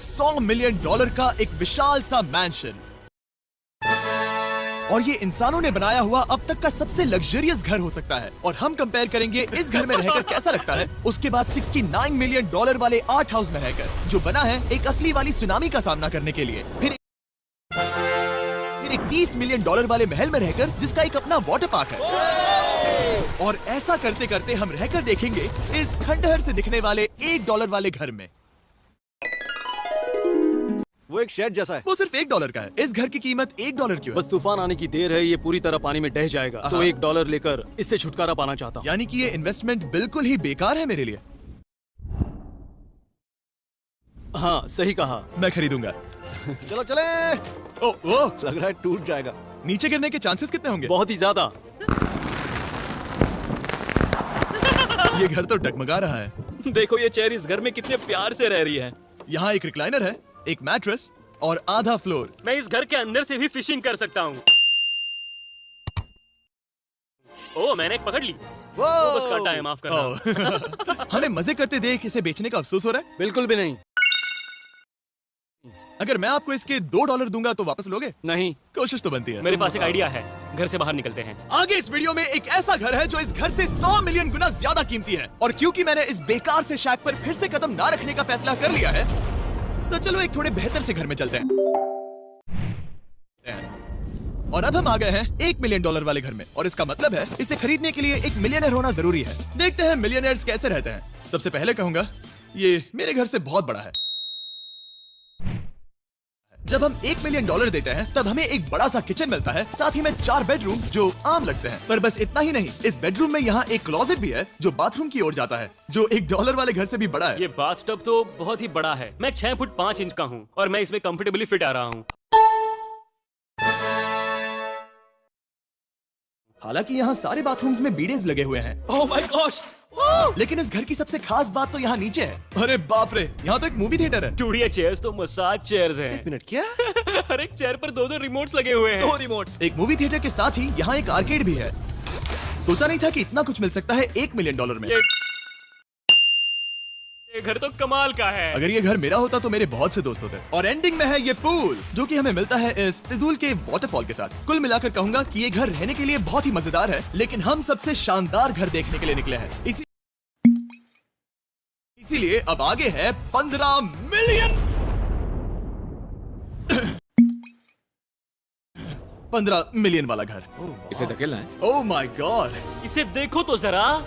$100 million का एक विशाल सा मैंशन। और ये इंसानों ने बनाया हुआ अब तक का सबसे लग्जरियस घर हो सकता है। और हम कंपेयर करेंगे इस घर में रहकर कैसा लगता है उसके बाद $69 मिलियन वाले आर्ट हाउस में रहकर, जो बना है एक असली वाली सुनामी का सामना करने के लिए। फिर एक $30 मिलियन वाले महल में रहकर जिसका एक अपना वाटर पार्क है। और ऐसा करते करते हम रहकर देखेंगे इस खंडहर से दिखने वाले $1 वाले घर में। वो एक शेड जैसा है। वो सिर्फ $1 का है। इस घर की कीमत $1 क्यों है? बस तूफान आने की देर है, ये पूरी तरह पानी में ढह जाएगा, तो $1 लेकर इससे छुटकारा पाना चाहता हूँ। यानी कि ये इन्वेस्टमेंट बिल्कुल ही बेकार है मेरे लिए। हाँ, सही कहा। मैं खरीदूंगा। चलो चले। ओ, लग रहा है टूट जाएगा। नीचे गिरने के चांसेस कितने होंगे? बहुत ही ज्यादा। ये घर तो डगमगा रहा है। देखो ये चेयर इस घर में कितने प्यार से रह रही है। यहाँ एक रिक्लाइनर है, एक मैट्रेस और आधा फ्लोर। मैं इस घर के अंदर से भी फिशिंग कर सकता हूँ। ओह, मैंने एक पकड़ ली। वो बस काटा है, माफ करना। हमें मजे करते देख इसे बेचने का अफसोस हो रहा है? बिल्कुल भी नहीं। अगर मैं आपको इसके $2 दूंगा तो वापस लोगे? नहीं। कोशिश तो बनती है। मेरे पास एक आइडिया है, घर से बाहर निकलते हैं। आगे इस वीडियो में एक ऐसा घर है जो इस घर से 100 मिलियन गुना ज्यादा कीमती है। और क्योंकि मैंने इस बेकार से शैक पर फिर से कदम ना रखने का फैसला कर लिया है, तो चलो एक थोड़े बेहतर से घर में चलते हैं। और अब हम आ गए हैं $1 मिलियन वाले घर में। और इसका मतलब है इसे खरीदने के लिए एक मिलियनर होना जरूरी है। देखते हैं मिलियनर्स कैसे रहते हैं। सबसे पहले कहूंगा ये मेरे घर से बहुत बड़ा है। जब हम $1 मिलियन देते हैं तब हमें एक बड़ा सा किचन मिलता है, साथ ही में 4 बेडरूम जो आम लगते हैं। पर बस इतना ही नहीं, इस बेडरूम में यहाँ एक क्लोजेट भी है जो बाथरूम की ओर जाता है, जो $1 वाले घर से भी बड़ा है। ये बाथटब तो बहुत ही बड़ा है। मैं 6 फुट 5 इंच का हूँ और मैं इसमें कंफर्टेबली फिट आ रहा हूँ। हालांकि यहाँ सारे बाथरूम्स में बीडेज लगे हुए हैं। Oh my gosh! लेकिन इस घर की सबसे खास बात तो यहाँ नीचे है। अरे बाप रे, यहाँ तो एक मूवी थिएटर है। टूडिया चेयर्स तो मसाज चेयर्स हैं। 1 मिनट क्या? हर एक चेयर पर 2-2 रिमोट्स लगे हुए हैं। 2 रिमोट्स। एक मूवी थिएटर के साथ ही यहाँ एक आर्केड भी है। सोचा नहीं था कि इतना कुछ मिल सकता है $1 मिलियन में। ये घर तो कमाल का है। अगर ये घर मेरा होता तो मेरे बहुत से दोस्त होते। और एंडिंग में है ये पूल, जो कि हमें मिलता है इस फिजूल के वाटरफॉल के साथ। कुल मिलाकर कहूंगा कि ये घर रहने के लिए बहुत ही मजेदार है, लेकिन हम सबसे शानदार घर देखने के लिए निकले हैं। इसीलिए अब आगे है 15 मिलियन। 15 मिलियन वाला घर। इसे धकेलना है। ओह माय गॉड, इसे देखो तो जरा।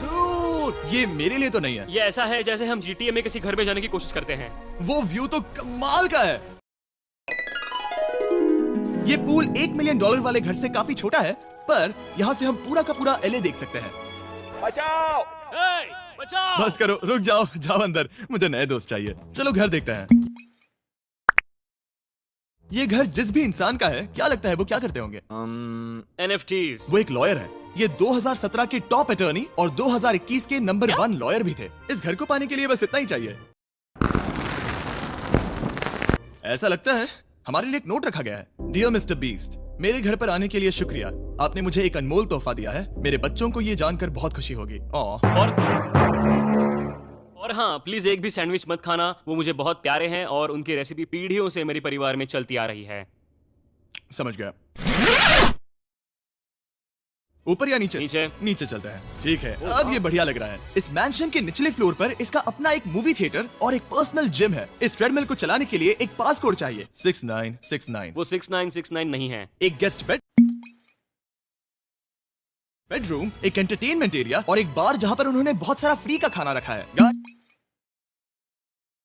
ये मेरे लिए तो नहीं है। ये ऐसा है जैसे हम GTA में किसी घर में जाने की कोशिश करते हैं। वो व्यू तो कमाल का है। ये पूल $1 मिलियन वाले घर से काफी छोटा है, पर यहाँ से हम पूरा का पूरा LA देख सकते हैं। बचाओ! बचाओ! बस करो, रुक जाओ, जाओ अंदर, मुझे नए दोस्त चाहिए। चलो घर देखते हैं। ये घर जिस भी इंसान का है, क्या लगता है वो क्या करते होंगे? NFTs। वो एक लॉयर है। ये 2017 के टॉप अटर्नी और 2021 के नंबर 1 लॉयर भी थे। इस घर को पाने के लिए बस इतना ही चाहिए। ऐसा लगता है हमारे लिए एक नोट रखा गया है। डियर मिस्टर बीस्ट, मेरे घर पर आने के लिए शुक्रिया। आपने मुझे एक अनमोल तोहफा दिया है। मेरे बच्चों को ये जानकर बहुत खुशी होगी। और हाँ, प्लीज एक भी सैंडविच मत खाना। वो मुझे बहुत प्यारे हैं और उनकी रेसिपी पीढ़ियों से मेरे परिवार में चलती आ रही है। समझ गया। ऊपर या नीचे? नीचे। नीचे चलता है। ठीक है, अब ये बढ़िया लग रहा है। इस मैंशन के निचले फ्लोर पर इसका अपना एक मूवी थिएटर और एक पर्सनल जिम है। इस ट्रेडमिल को चलाने के लिए एक पासकोड चाहिए। 6969। वो 6969 नहीं है। एक गेस्ट बेडरूम, एक एंटरटेनमेंट एरिया और एक बार जहां पर उन्होंने बहुत सारा फ्री का खाना रखा है।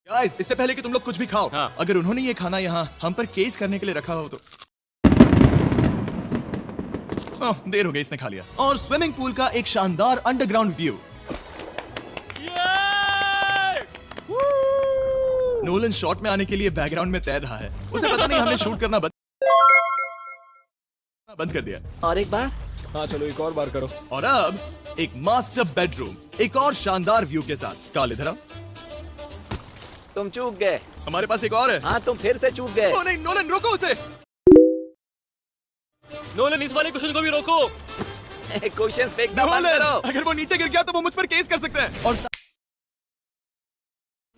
गाइस, इससे पहले कि तुम लोग कुछ भी खाओ, हाँ। अगर उन्होंने ये खाना यहाँ हम पर केस करने के लिए रखा हो तो देर हो गई, इसने खा लिया। और स्विमिंग पूल का एक शानदार अंडरग्राउंड व्यू। नोलन शॉट में आने के लिए बैकग्राउंड में तैर रहा है। उसे पता नहीं हमने शूट करना बंद कर दिया। और एक बार? हाँ चलो, एक और बार करो। और अब एक मास्टर बेडरूम, एक और शानदार व्यू के साथ। काल इधर आओ। तुम चूक गए। हमारे पास एक और है। हाँ, तुम फिर से चूक गए। ओ नहीं, नोलन रोको उसे। नोलन, इस वाले क्वेश्चन को भी रोको। क्वेश्चंस फेंकना बंद नोलन, करो। अगर वो नीचे गिर गया तो वो मुझ पर केस कर सकते हैं। और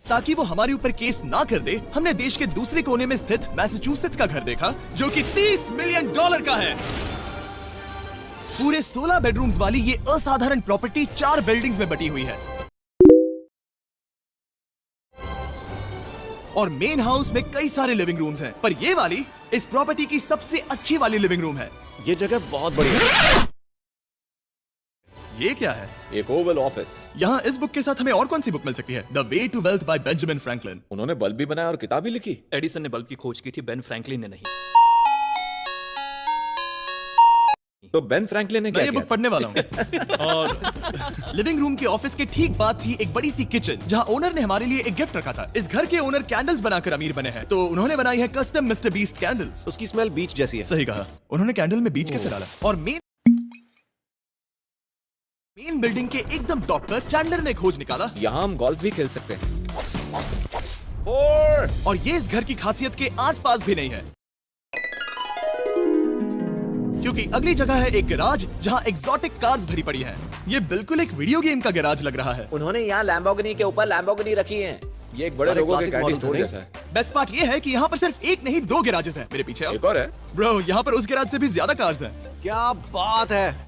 ताकि वो हमारे ऊपर केस ना कर दे, हमने देश के दूसरे कोने में स्थित मैसाचुसेट्स का घर देखा, जो कि $30 मिलियन का है। पूरे 16 बेडरूम्स वाली ये असाधारण प्रॉपर्टी 4 बिल्डिंग्स में बटी हुई है और मेन हाउस में कई सारे लिविंग रूम्स हैं, पर ये वाली इस प्रॉपर्टी की सबसे अच्छी वाली लिविंग रूम है। ये जगह बहुत बड़ी है। ये क्या है? एक ओवल ऑफिस। यहाँ इस बुक के साथ हमें और कौन सी बुक मिल सकती है? The way to wealth by Benjamin Franklin. उन्होंने बल्ब भी बनाया और किताब भी लिखी। एडिसन ने बल्ब की खोज की थी, बेन फ्रैंकलिन ने नहीं। तो बेन फ्रैंकलिन ने मैं क्या ये किया? बुक पढ़ने वाला हूँ। और लिविंग रूम के ऑफिस के ठीक बाद थी एक बड़ी सी किचन, जहाँ ओनर ने हमारे लिए एक गिफ्ट रखा था। इस घर के ओनर कैंडल्स बनाकर अमीर बने हैं, तो उन्होंने बनाई है कस्टम मिस्टर बीस्ट कैंडल्स। उसकी स्मेल बीच जैसी है। सही कहा, उन्होंने कैंडल में बीच कैसे डाला? और मेन बिल्डिंग के एकदम टॉप पर चैंडलर ने खोज निकाला, यहाँ हम गोल्फ भी खेल सकते हैं। और ये इस घर की खासियत के आसपास भी नहीं है, क्योंकि अगली जगह है एक गैराज जहाँ एग्जॉटिक कार्स भरी पड़ी हैं। ये बिल्कुल एक वीडियो गेम का गैराज लग रहा है। उन्होंने यहाँ लैम्बोर्गिनी के ऊपर लैम्बोर्गिनी रखी है। ये एक बड़े सारे लोगों के classic कैंडी models स्टोर हैं। जैसा है। बेस्ट पार्ट ये है कि यहाँ पर सिर्फ एक नहीं 2 गैराजेस हैं। मेरे पीछे आओ। एक और है। ब्रो, यहाँ पर उस गैराज से भी ज्यादा कार्स हैं। क्या बात है।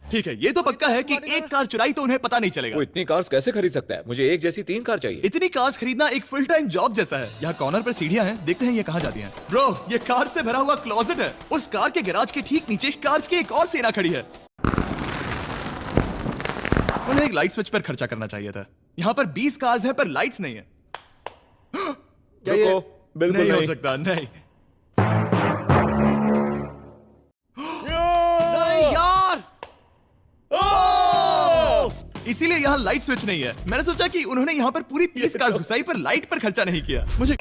ठीक है, ये तो पक्का है कि एक कार चुराई तो उन्हें पता नहीं चलेगा। वो इतनी कार्स कैसे खरीद सकता है? मुझे एक जैसी 3 कार चाहिए। इतनी कार्स खरीदना एक फुल टाइम जॉब जैसा है। यहाँ कॉर्नर पर सीढ़ियाँ हैं, देखते हैं ये कहाँ जाती हैं। ब्रो, ये कार से भरा हुआ क्लोजेट है। उस कार के गैराज के ठीक नीचे कार्स की एक और सेना खड़ी है। उन्हें एक लाइट स्विच पर खर्चा करना चाहिए था। यहाँ पर 20 कार्स हैं पर लाइट्स नहीं है। रुको, बिल्कुल नहीं हो नहीं। सकता, नहीं। इसीलिए यहाँ लाइट स्विच नहीं है। मैंने सोचा कि उन्होंने यहाँ पर पूरी 30 कार्स घुसाई पर लाइट पर खर्चा नहीं किया। मुझे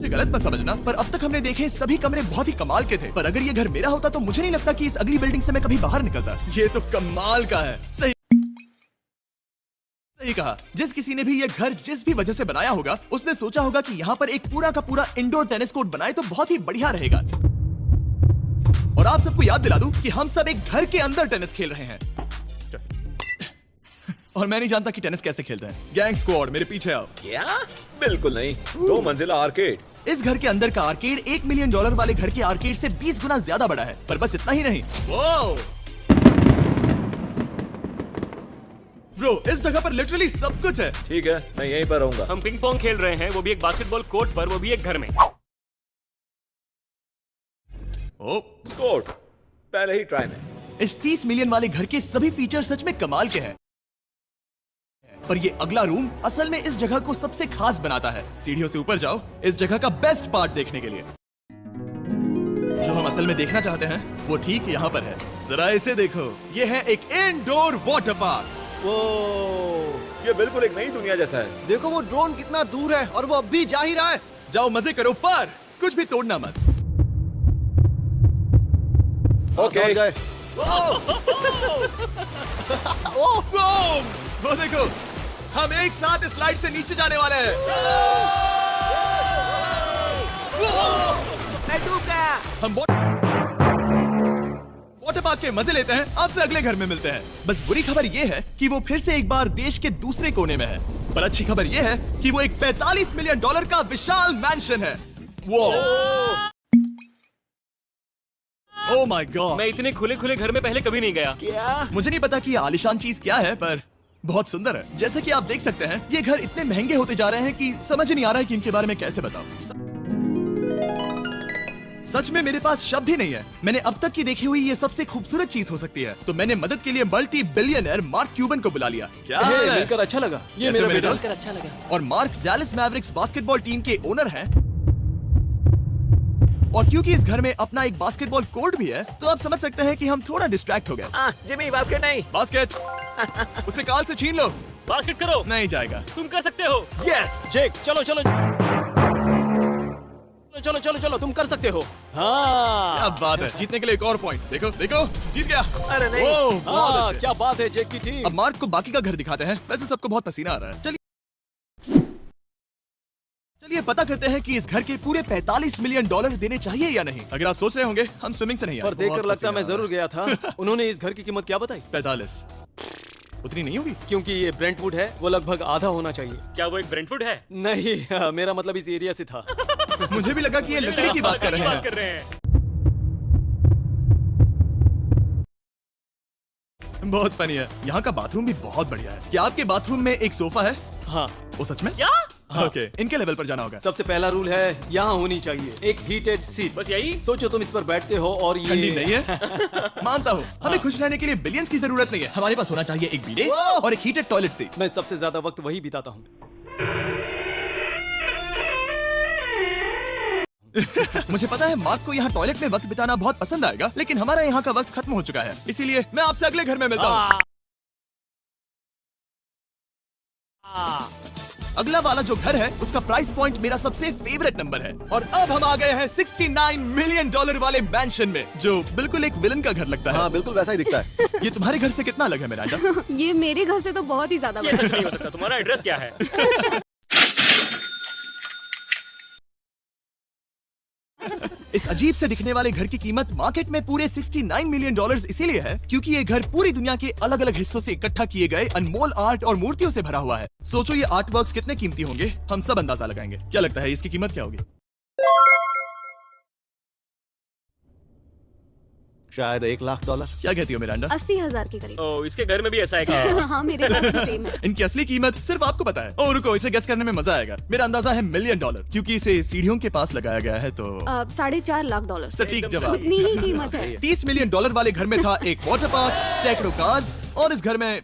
गलत मत समझना, पर अब तक हमने देखे सभी कमरे बहुत ही कमाल के थे। पर अगर ये घर मेरा होता तो मुझे नहीं लगता कि इस अगली बिल्डिंग से मैं कभी बाहर निकलता। ये तो कमाल का है। सही कहा। जिस किसी ने भी ये घर जिस भी वजह से बनाया होगा, उसने सोचा होगा कि यहाँ पर एक पूरा का पूरा इंडोर टेनिस कोर्ट बनाए तो बहुत ही बढ़िया रहेगा। और आप सबको याद दिला दूं कि हम सब एक घर के अंदर टेनिस खेल रहे हैं। और मैं नहीं जानता कि टेनिस कैसे खेलते हैं। गैंग स्क्वाड, मेरे पीछे आओ। क्या? बिल्कुल नहीं। 2 मंजिला आर्केड। इस घर के अंदर का आर्केड $1 मिलियन वाले घर के आर्केड से 20 गुना ज्यादा बड़ा है। पर बस इतना ही नहीं। ब्रो, इस जगह पर लिटरली सब कुछ है। ठीक है, मैं यहीं पर रहूंगा। हम पिंग पोंग खेल रहे हैं, वो भी एक बास्केटबॉल कोर्ट पर, वो भी एक घर में। ओ, कोर्ट पहले ही ट्राई में। इस 30 मिलियन वाले घर के सभी फीचर सच में कमाल के हैं। पर ये अगला रूम असल में इस जगह को सबसे खास बनाता है। सीढ़ियों से ऊपर जाओ इस जगह का बेस्ट पार्ट देखने के लिए। जो हम असल में देखना चाहते हैं वो ठीक यहाँ पर है। जरा इसे देखो, ये है एक इंडोर वाटर पार्क। वो ये बिल्कुल एक नई दुनिया जैसा है। देखो वो ड्रोन कितना दूर है और वो अब भी जा ही रहा है। जाओ मजे करो, पर कुछ भी तोड़ना मत। ओके। वो देखो, हम एक साथ इस स्लाइड से नीचे जाने वाले हैं। मैं डूब गया। हम वाटर पार्क के मजे लेते हैं। आपसे अगले घर में मिलते हैं। बस बुरी खबर ये है कि वो फिर से एक बार देश के दूसरे कोने में है। पर अच्छी खबर ये है कि वो एक $45 मिलियन का विशाल मैंशन है। वो ओह माय गॉड, मैं इतने खुले खुले घर में पहले कभी नहीं गया। क्या? मुझे नहीं पता कि ये आलिशान चीज क्या है, पर बहुत सुंदर है। जैसे कि आप देख सकते हैं, ये घर इतने महंगे होते जा रहे हैं कि समझ नहीं आ रहा है कि इनके बारे में कैसे बताऊं। सच में मेरे पास शब्द ही नहीं है। मैंने अब तक की देखी हुई ये सबसे खूबसूरत चीज हो सकती है। तो मैंने मदद के लिए मल्टी बिलियनर मार्क क्यूबन को बुला लिया। क्या हाल है? मिलकर अच्छा लगा। ये कैसे मेरा मेरे बेटा। दोस्त? अच्छा लगा। और mark Dallas Mavericks basketball team के ओनर हैं। और क्योंकि इस घर में अपना एक बास्केटबॉल कोर्ट भी है, तो आप समझ सकते हैं कि हम थोड़ा डिस्ट्रैक्ट हो गए। जिमी, बास्केट नहीं। बास्केट उसे काल से छीन लो। बास्केट करो। नहीं जाएगा। तुम कर सकते हो। यस, जेक चलो चलो चलो चलो चलो, तुम कर सकते हो। हाँ क्या बात है। जीतने के लिए एक और पॉइंट। देखो देखो, जीत गया। अरे नहीं। ओह, बहुत हाँ, अच्छे। क्या बात है जेक की टीम। अब मार्क को बाकी का घर दिखाते हैं। वैसे सबको बहुत पसीना आ रहा है। चलिए पता करते हैं कि इस घर के पूरे $45 मिलियन देने चाहिए या नहीं। अगर आप सोच रहे होंगे हम स्विमिंग से नहीं आए, पर देखकर बहुत लगता मैं पसीना आ जरूर गया था। उन्होंने इस घर की कीमत क्या बताई? 45। उतनी नहीं होगी? क्योंकि ये ब्रेंटवुड है, वो लगभग आधा होना चाहिए। क्या वो एक ब्रेंटफुड है? नहीं, मेरा मतलब इस एरिया से था। मुझे भी लगा कि ये लकड़ी की बात कर रहे हैं। कर रहे हैं। बहुत फनी है। यहाँ का बाथरूम भी बहुत बढ़िया है। क्या आपके बाथरूम में एक सोफा है? हाँ, वो सच में? क्या? ओके, इनके लेवल पर जाना होगा। सबसे पहला रूल है यहाँ होनी चाहिए एक हीटेड सीट। बस यही? सोचो तुम इस पर बैठते हो और ये ठंडी नहीं है? मानता हूँ, हमें खुश रहने के लिए बिलियंस की जरूरत नहीं है। हमारे पास होना चाहिए एक बिdet और एक हीटेड टॉयलेट सीट। मैं सबसे ज्यादा वक्त वही बिताता हूँ। मुझे पता है मार्क को यहाँ टॉयलेट में वक्त बिताना बहुत पसंद आएगा, लेकिन हमारा यहाँ का वक्त खत्म हो चुका है, इसीलिए मैं आपसे अगले घर में मिलता हूँ। अगला वाला जो घर है उसका प्राइस पॉइंट मेरा सबसे फेवरेट नंबर है। और अब हम आ गए हैं $69 मिलियन वाले मैंशन में, जो बिल्कुल एक विलन का घर लगता है। हाँ बिल्कुल वैसा ही दिखता है। ये तुम्हारे घर से कितना अलग है मिरांडा? ये मेरे घर से तो बहुत ही ज्यादा ये बड़ा सच नहीं हो सकता। तुम्हारा एड्रेस क्या है? इस अजीब से दिखने वाले घर की कीमत मार्केट में पूरे $69 मिलियन इसीलिए है क्योंकि ये घर पूरी दुनिया के अलग अलग हिस्सों से इकट्ठा किए गए अनमोल आर्ट और मूर्तियों से भरा हुआ है। सोचो ये आर्ट वर्क्स कितने कीमती होंगे, हम सब अंदाजा लगाएंगे। क्या लगता है इसकी कीमत क्या होगी? शायद $1 लाख। क्या कहती हो मिरांडा? 80,000 के करीब। ओ, इसके घर में भी ऐसा है क्या? हाँ, मेरे घर भी सेम है। इनकी असली कीमत सिर्फ आपको पता है। और रुको, इसे गेस करने में मजा आएगा। मेरा अंदाजा है $1 मिलियन, क्योंकि इसे सीढ़ियों के पास लगाया गया है तो। $4.5 लाख। सटीक जवाब। उतनी ही कीमत है। $30 मिलियन वाले घर में था एक वाटर पार्क, सैकड़ों कार्स और इस घर में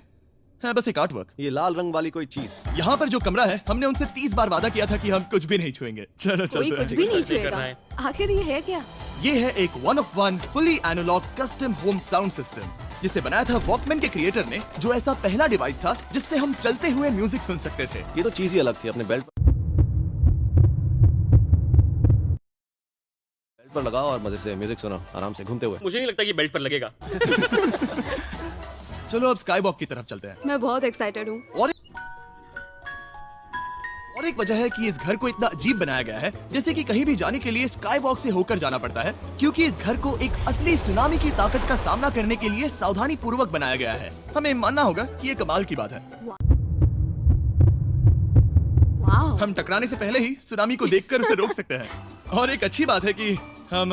है बस एक आर्टवर्क। ये लाल रंग वाली कोई चीज। यहाँ पर जो कमरा है, हमने उनसे 30 बार वादा किया था कि हम कुछ भी नहीं छुएंगे। चलो कोई चलते कुछ हैं। भी नहीं सच नहीं करना छुएगा। है। आखिर ये है क्या? ये है एक 1 of 1 fully analog custom home sound system, जिसे बनाया था वॉकमैन के क्रिएटर ने, जो ऐसा पहला डिवाइस था जिससे हम चलते हुए म्यूजिक सुन सकते थे। ये तो चीज ही अलग थी। अपने बेल्ट पर लगाओ और मजे से म्यूजिक सुनो आराम से घूमते हुए। मुझे नहीं लगता कि बेल्ट पर लगेगा। चलो अब स्काई वॉक की तरफ चलते हैं। मैं बहुत एक्साइटेड हूँ। और एक वजह है कि इस घर को इतना अजीब बनाया गया है, जैसे कि कहीं भी जाने के लिए स्काई वॉक से होकर जाना पड़ता है, क्योंकि इस घर को एक असली सुनामी की ताकत का सामना करने के लिए सावधानी पूर्वक बनाया गया है। हमें मानना होगा कि ये कमाल की बात है। वाह। हम टकराने से पहले ही सुनामी को देखकर उसे रोक सकते हैं। और एक अच्छी बात है कि हम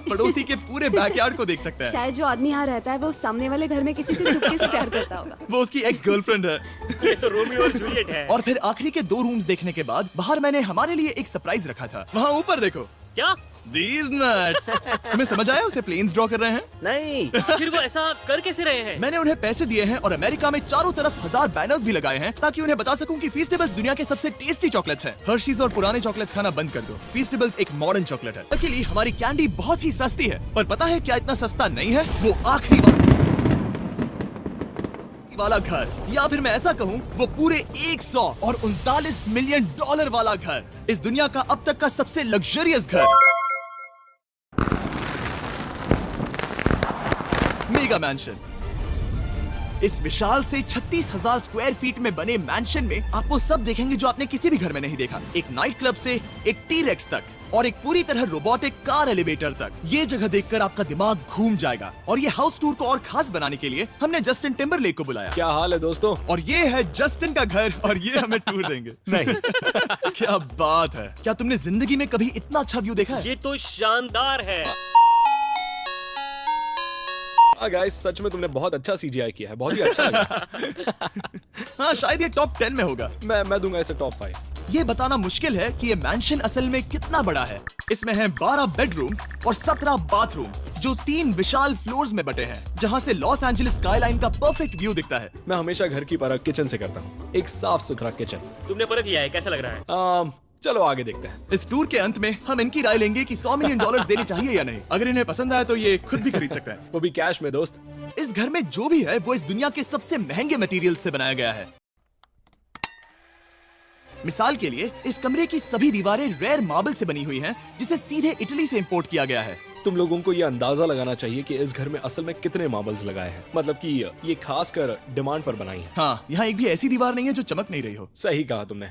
पड़ोसी के पूरे बैकयार्ड को देख सकते हैं। शायद जो आदमी यहाँ रहता है वो सामने वाले घर में किसी से चुपके से प्यार करता होगा। वो उसकी एक्स गर्लफ्रेंड है। ये तो रोमियो और जूलियट है। और फिर आखिरी के 2 रूम्स देखने के बाद बाहर मैंने हमारे लिए एक सरप्राइज रखा था। वहाँ ऊपर देखो। क्या? These nuts। तुम्हें समझ आया उसे प्लेन्स ड्रॉ कर रहे हैं? नहीं। फिर वो ऐसा कर कैसे रहे हैं? मैंने उन्हें पैसे दिए हैं और अमेरिका में चारों तरफ 1000 बैनर्स भी लगाए हैं, ताकि उन्हें बता सकूं कि फीस्टेबल्स दुनिया के सबसे टेस्टी चॉकलेट्स हैं। हर्शीज और पुराने चॉकलेट्स खाना बंद कर दो। फीस्टेबल्स एक मॉडर्न चॉकलेट है। अकेली हमारी कैंडी बहुत ही सस्ती है, पर पता है क्या इतना सस्ता नहीं है? वो आखिरी वाला घर, या फिर मैं ऐसा कहूँ वो पूरे 139 मिलियन डॉलर वाला घर। इस दुनिया का अब तक का सबसे लग्जरियस घर, मेगा मैंशन। इस विशाल से 36,000 स्क्वायर फीट में बने मैंशन में आपको सब देखेंगे जो आपने किसी भी घर में नहीं देखा। एक नाइट क्लब से एक टी-रेक्स तक और एक पूरी तरह रोबोटिक कार एलिवेटर तक। ये जगह देखकर आपका दिमाग घूम जाएगा। और ये हाउस टूर को और खास बनाने के लिए हमने जस्टिन टिम्बरलेक को बुलाया। क्या हाल है दोस्तों? और ये है जस्टिन का घर और ये हमें टूर देंगे। नहीं। क्या बात है। क्या तुमने जिंदगी में कभी इतना अच्छा व्यू देखा है? ये तो शानदार है। हाँ गाइस, सच में तुमने बहुत अच्छा CGI किया है। बहुत ही अच्छा लगा। हाँ, शायद ये टॉप 10 में होगा। मैं दूंगा इसे टॉप 5। ये बताना मुश्किल है कि ये मैंशन असल में कितना बड़ा है। इसमें हैं 12 बेडरूम्स और 17 बाथरूम्स, जो 3 विशाल फ्लोर्स में बटे हैं, जहाँ से लॉस एंजलिस स्काईलाइन का परफेक्ट व्यू दिखता है। मैं हमेशा घर की परख किचन से करता हूँ। एक साफ सुथरा किचन। तुमने परख लिया है, कैसा लग रहा है? चलो आगे देखते हैं। इस टूर के अंत में हम इनकी राय लेंगे कि $100 मिलियन देने चाहिए या नहीं। अगर इन्हें पसंद आया तो ये खुद भी खरीद सकते हैं। वो भी कैश में दोस्त। इस घर में जो भी है वो इस दुनिया के सबसे महंगे मटेरियल से बनाया गया है। मिसाल के लिए इस कमरे की सभी दीवारें रेयर मार्बल से बनी हुई हैं, जिसे सीधे इटली से इंपोर्ट किया गया है। तुम लोगों को ये अंदाजा लगाना चाहिए कि इस घर में असल में कितने मार्बल्स लगाए हैं। मतलब कि ये खासकर डिमांड पर बनाई है। हाँ, यहाँ एक भी ऐसी दीवार नहीं है जो चमक नहीं रही हो। सही कहा तुमने।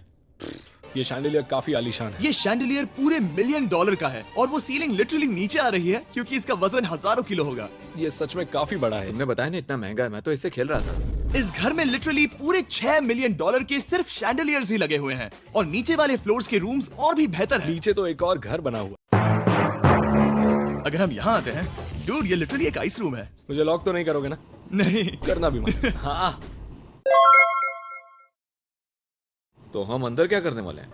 ये शैंडिलियर काफी आलीशान है। ये शैंडिलियर पूरे $1 मिलियन का है और वो सीलिंग लिटरली नीचे आ रही है क्योंकि इसका वजन हजारों किलो होगा। ये सच में काफी बड़ा है। तुमने बताया ना इतना महंगा है, मैं तो इससे खेल रहा था। इस घर में लिटरली पूरे $6 मिलियन के सिर्फ शैंडलियर्स ही लगे हुए हैं और नीचे वाले फ्लोर्स के रूम्स और भी बेहतर हैं। नीचे तो एक और घर बना हुआ। अगर हम यहाँ आते हैं, डूड, ये लिटरली एक आइस रूम है। मुझे लॉक तो नहीं करोगे ना? नहीं करना भी मत। हाँ, तो हम अंदर क्या करने वाले हैं?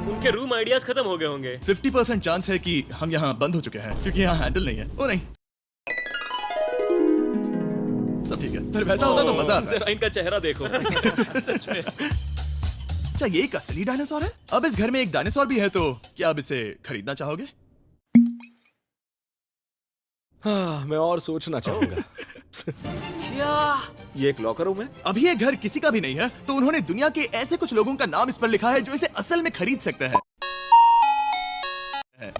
उनके रूम आइडियाज खत्म हो गए होंगे। 50% चांस है कि हम यहाँ बंद हो चुके हैं क्योंकि यहाँ हैंडल नहीं है। ओ नहीं, सब ठीक है। फिर वैसा होता तो मजा आता। जरा इनका चेहरा देखो। सच में। क्या ये एक असली डायनासोर है? अब इस घर में एक डायनासोर भी है, तो क्या आप इसे खरीदना चाहोगे? हाँ, मैं और सोचना चाहूंगा। ये एक लॉकर रूम है? अभी ये घर किसी का भी नहीं है, तो उन्होंने दुनिया के ऐसे कुछ लोगों का नाम इस पर लिखा है जो इसे असल में खरीद सकते हैं।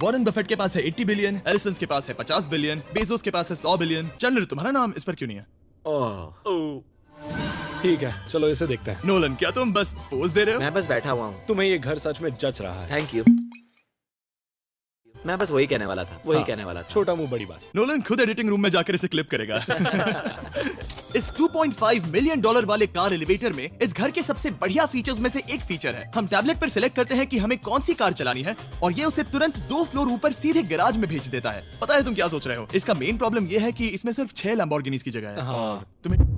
वॉरेन बफेट के पास है 80 बिलियन, एलिसन के पास है 50 बिलियन, बेजोस के पास है 100 बिलियन। चैंडलर, तुम्हारा नाम इस पर क्यों नहीं है? ओह, ठीक है, चलो इसे देखते हैं। नोलन, क्या तुम बस पोज दे रहे हो? मैं बस बैठा हुआ हूँ। तुम्हें ये घर सच में जच रहा है। Thank you. मैं बस वही कहने वाला था, वही हाँ, कहने वाला था। छोटा मुंह बड़ी बात। नोलन खुद एडिटिंग रूम में जाकर इसे क्लिप करेगा। इस $2.5 मिलियन वाले कार एलिवेटर में इस घर के सबसे बढ़िया फीचर्स में से एक फीचर है। हम टैबलेट पर सिलेक्ट करते हैं कि हमें कौन सी कार चलानी है और ये उसे तुरंत 2 फ्लोर ऊपर सीधे गैराज में भेज देता है। पता है तुम क्या सोच रहे हो? इसका मेन प्रॉब्लम ये है कि इसमें सिर्फ 6 लैम्बोर्गिनीज की जगह है। हाँ, तुम्हें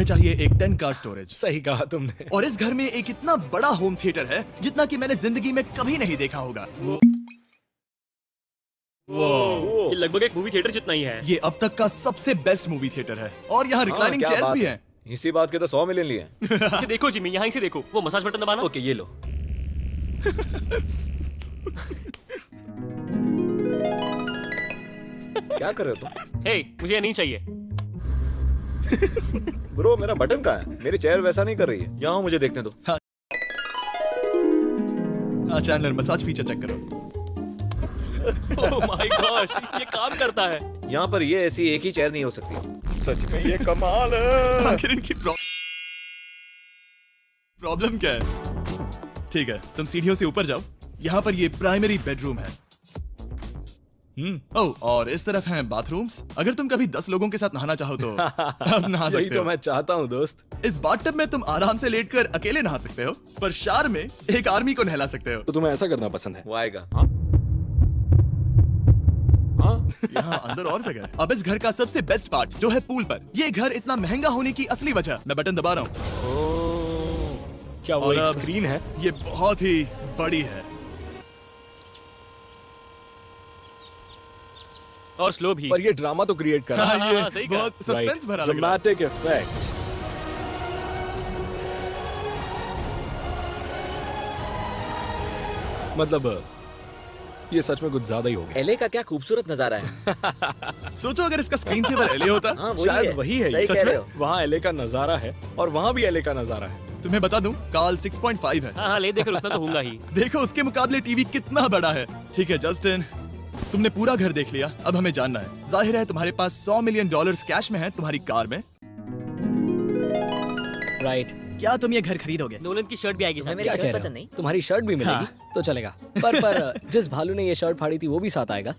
चाहिए एक 10 कार स्टोरेज। सही कहा तुमने। और इस घर में एक इतना बड़ा होम थिएटर है जितना कि मैंने जिंदगी में कभी नहीं देखा होगा। ये लगभग एक मूवी थिएटर जितना ही है। ये अब तक का सबसे बेस्ट मूवी थिएटर है और यहाँ रिक्लाइनिंग क्या चेयर्स बात भी है। हैं। इसी बात के तो 100 मिलियन लिए। इसे देखो जिमी, यहाँ से देखो, वो मसाज बटन दबाना। ओके, ये लो। क्या कर रहे हो तुम? हे, मुझे ये नहीं चाहिए। ब्रो, मेरा बटन कहाँ है? मेरी चेयर वैसा नहीं कर रही है। यहाँ मुझे देखने दो। हाँ चैंडलर, मसाज फीचर चेक करो। ओह माय गॉश, ये काम करता है। यहाँ पर ये ऐसी एक ही चेयर नहीं हो सकती। सच में ये कमाल है। आखिर इनकी प्रॉब्लम क्या है? ठीक है, तुम सीढ़ियों से ऊपर जाओ। यहाँ पर ये प्राइमरी बेडरूम है। ओह, और इस तरफ हैं बाथरूम्स। अगर तुम कभी 10 लोगों के साथ नहाना चाहो तो अब नहा यही सकते तो हो। मैं चाहता हूँ दोस्त। इस बाथटब में तुम आराम से लेटकर अकेले नहा सकते हो, पर शार में एक आर्मी को नहला सकते हो। तो तुम्हें ऐसा करना पसंद है? वो आएगा। हाँ? हाँ? यहाँ अंदर और जगह है। अब इस घर का सबसे बेस्ट पार्ट जो है पूल पर। ये घर इतना महंगा होने की असली वजह, मैं बटन दबा रहा हूँ। क्या वो और एक अब स्क्रीन है? ये बहुत ही बड़ी है और स्लो भी। पर ये ड्रामा तो क्रिएट कर रहा है। हाँ, हाँ, ये सही कहा। बहुत सस्पेंस भरा लग रहा है। Dramatic effect. मतलब ये सच में कुछ ज्यादा ही हो गया। एले का क्या खूबसूरत नजारा है। सोचो अगर इसका स्क्रीन सेवर एले होता। हाँ, वही शायद है। वही है सही ये। कह सच रहे में? हो। वहाँ एले का नजारा है और वहाँ भी एले का नजारा है। तुम्हें बता दूं, काल 6.5 है। हाँ हाँ, ले देकर उतना तो होगा ही। देखो उसके मुकाबले टीवी कितना बड़ा है। ठीक है जस्टिन, तुमने पूरा घर देख लिया, अब हमें जानना है। जाहिर है तुम्हारे पास $100 मिलियन कैश में है तुम्हारी कार में। राइट। क्या तुम ये घर खरीदोगे? नोलन की शर्ट भी आएगी साथ। मेरी क्या कह शर्ट रहे पसंद हो? नहीं। तुम्हारी शर्ट भी मिलेगी तो चलेगा। पर जिस भालू ने ये शर्ट फाड़ी थी वो भी साथ आएगा।